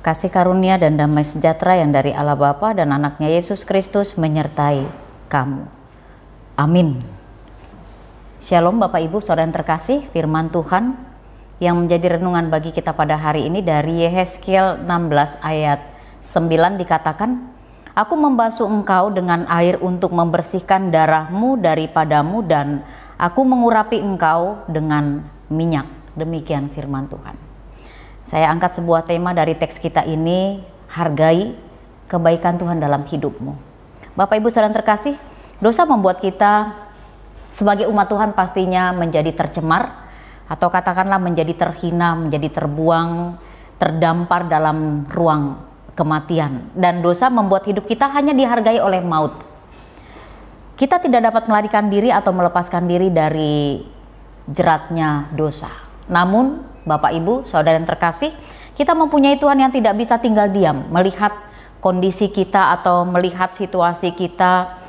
Kasih karunia dan damai sejahtera yang dari Allah Bapa dan anaknya Yesus Kristus menyertai kamu. Amin. Shalom Bapak Ibu Saudara yang terkasih, firman Tuhan yang menjadi renungan bagi kita pada hari ini dari Yehezkiel 16 ayat 9 dikatakan, Aku membasuh engkau dengan air untuk membersihkan darahmu daripadamu dan aku mengurapi engkau dengan minyak. Demikian firman Tuhan. Saya angkat sebuah tema dari teks kita ini, hargai kebaikan Tuhan dalam hidupmu. Bapak Ibu Saudara terkasih, dosa membuat kita sebagai umat Tuhan pastinya menjadi tercemar atau katakanlah menjadi terhina, menjadi terbuang, terdampar dalam ruang kematian. Dan dosa membuat hidup kita hanya dihargai oleh maut. Kita tidak dapat melarikan diri atau melepaskan diri dari jeratnya dosa. Namun Bapak Ibu, Saudara yang terkasih, kita mempunyai Tuhan yang tidak bisa tinggal diam melihat kondisi kita atau melihat situasi kita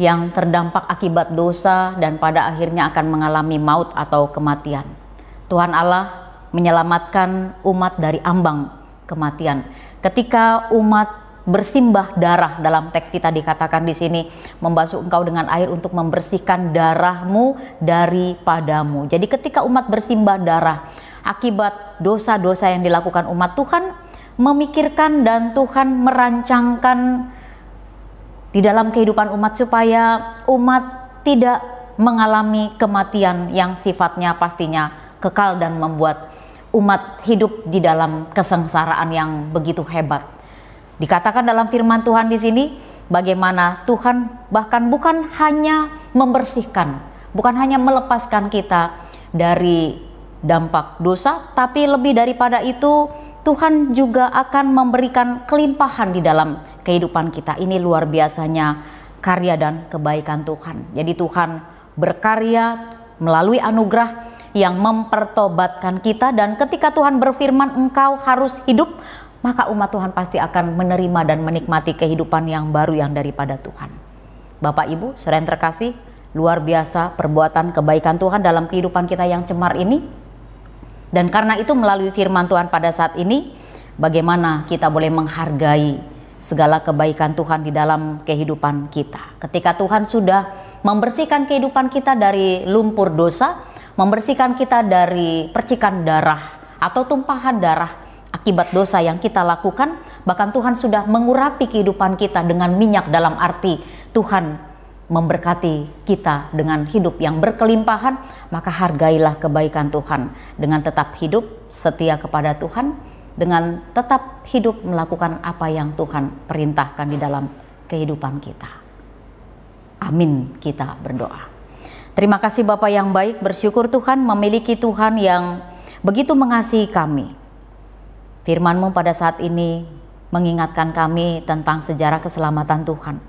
yang terdampak akibat dosa dan pada akhirnya akan mengalami maut atau kematian. Tuhan Allah menyelamatkan umat dari ambang kematian. Ketika umat bersimbah darah, dalam teks kita dikatakan di sini, membasuh engkau dengan air untuk membersihkan darahmu daripadamu. Jadi ketika umat bersimbah darah akibat dosa-dosa yang dilakukan umat, Tuhan memikirkan dan Tuhan merancangkan di dalam kehidupan umat supaya umat tidak mengalami kematian yang sifatnya pastinya kekal dan membuat umat hidup di dalam kesengsaraan yang begitu hebat. Dikatakan dalam firman Tuhan di sini bagaimana Tuhan bahkan bukan hanya membersihkan, bukan hanya melepaskan kita dari dampak dosa, tapi lebih daripada itu Tuhan juga akan memberikan kelimpahan di dalam kehidupan kita. Ini luar biasanya karya dan kebaikan Tuhan. Jadi Tuhan berkarya melalui anugerah yang mempertobatkan kita, dan ketika Tuhan berfirman engkau harus hidup, maka umat Tuhan pasti akan menerima dan menikmati kehidupan yang baru yang daripada Tuhan. Bapak Ibu Saudara yang terkasih, luar biasa perbuatan kebaikan Tuhan dalam kehidupan kita yang cemar ini. Dan karena itu melalui firman Tuhan pada saat ini, bagaimana kita boleh menghargai segala kebaikan Tuhan di dalam kehidupan kita. Ketika Tuhan sudah membersihkan kehidupan kita dari lumpur dosa, membersihkan kita dari percikan darah atau tumpahan darah akibat dosa yang kita lakukan, bahkan Tuhan sudah mengurapi kehidupan kita dengan minyak, dalam arti Tuhan memberkati kita dengan hidup yang berkelimpahan, maka hargailah kebaikan Tuhan dengan tetap hidup setia kepada Tuhan, dengan tetap hidup melakukan apa yang Tuhan perintahkan di dalam kehidupan kita. Amin, kita berdoa. Terima kasih Bapa yang baik, bersyukur Tuhan memiliki Tuhan yang begitu mengasihi kami. Firman-Mu pada saat ini mengingatkan kami tentang sejarah keselamatan Tuhan,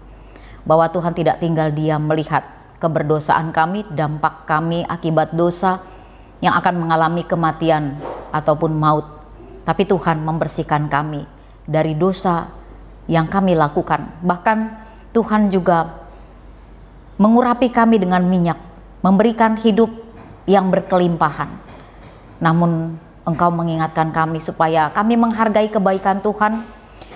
bahwa Tuhan tidak tinggal diam melihat keberdosaan kami, dampak kami akibat dosa yang akan mengalami kematian ataupun maut. Tapi Tuhan membersihkan kami dari dosa yang kami lakukan. Bahkan Tuhan juga mengurapi kami dengan minyak, memberikan hidup yang berkelimpahan. Namun Engkau mengingatkan kami supaya kami menghargai kebaikan Tuhan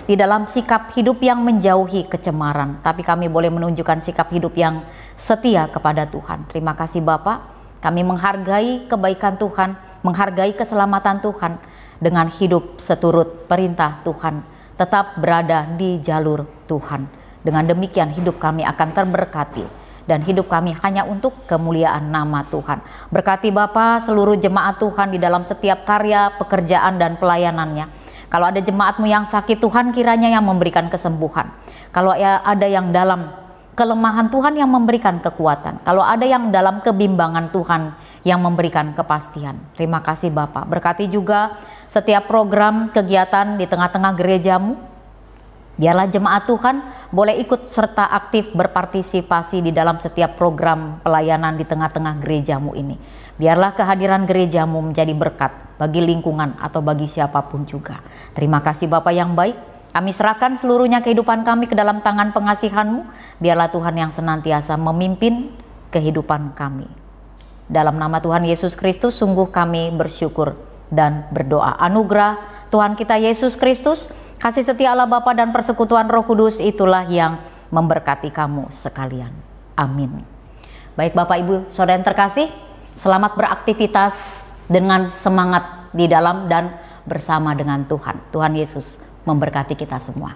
di dalam sikap hidup yang menjauhi kecemaran, tapi kami boleh menunjukkan sikap hidup yang setia kepada Tuhan. Terima kasih Bapa, kami menghargai kebaikan Tuhan, menghargai keselamatan Tuhan dengan hidup seturut perintah Tuhan, tetap berada di jalur Tuhan. Dengan demikian hidup kami akan terberkati dan hidup kami hanya untuk kemuliaan nama Tuhan. Berkati Bapa seluruh jemaat Tuhan di dalam setiap karya, pekerjaan dan pelayanannya. Kalau ada jemaat-Mu yang sakit, Tuhan kiranya yang memberikan kesembuhan. Kalau ada yang dalam kelemahan, Tuhan yang memberikan kekuatan. Kalau ada yang dalam kebimbangan, Tuhan yang memberikan kepastian. Terima kasih Bapak. Berkati juga setiap program kegiatan di tengah-tengah gereja-Mu. Biarlah jemaat Tuhan boleh ikut serta aktif berpartisipasi di dalam setiap program pelayanan di tengah-tengah gereja-Mu ini. Biarlah kehadiran gereja-Mu menjadi berkat bagi lingkungan atau bagi siapapun juga. Terima kasih Bapa yang baik. Kami serahkan seluruhnya kehidupan kami ke dalam tangan pengasihan-Mu. Biarlah Tuhan yang senantiasa memimpin kehidupan kami. Dalam nama Tuhan Yesus Kristus sungguh kami bersyukur dan berdoa. Anugerah Tuhan kita Yesus Kristus, kasih setia Allah Bapa dan persekutuan Roh Kudus itulah yang memberkati kamu sekalian. Amin. Baik Bapak Ibu Saudara yang terkasih, selamat beraktivitas dengan semangat di dalam dan bersama dengan Tuhan. Tuhan Yesus memberkati kita semua.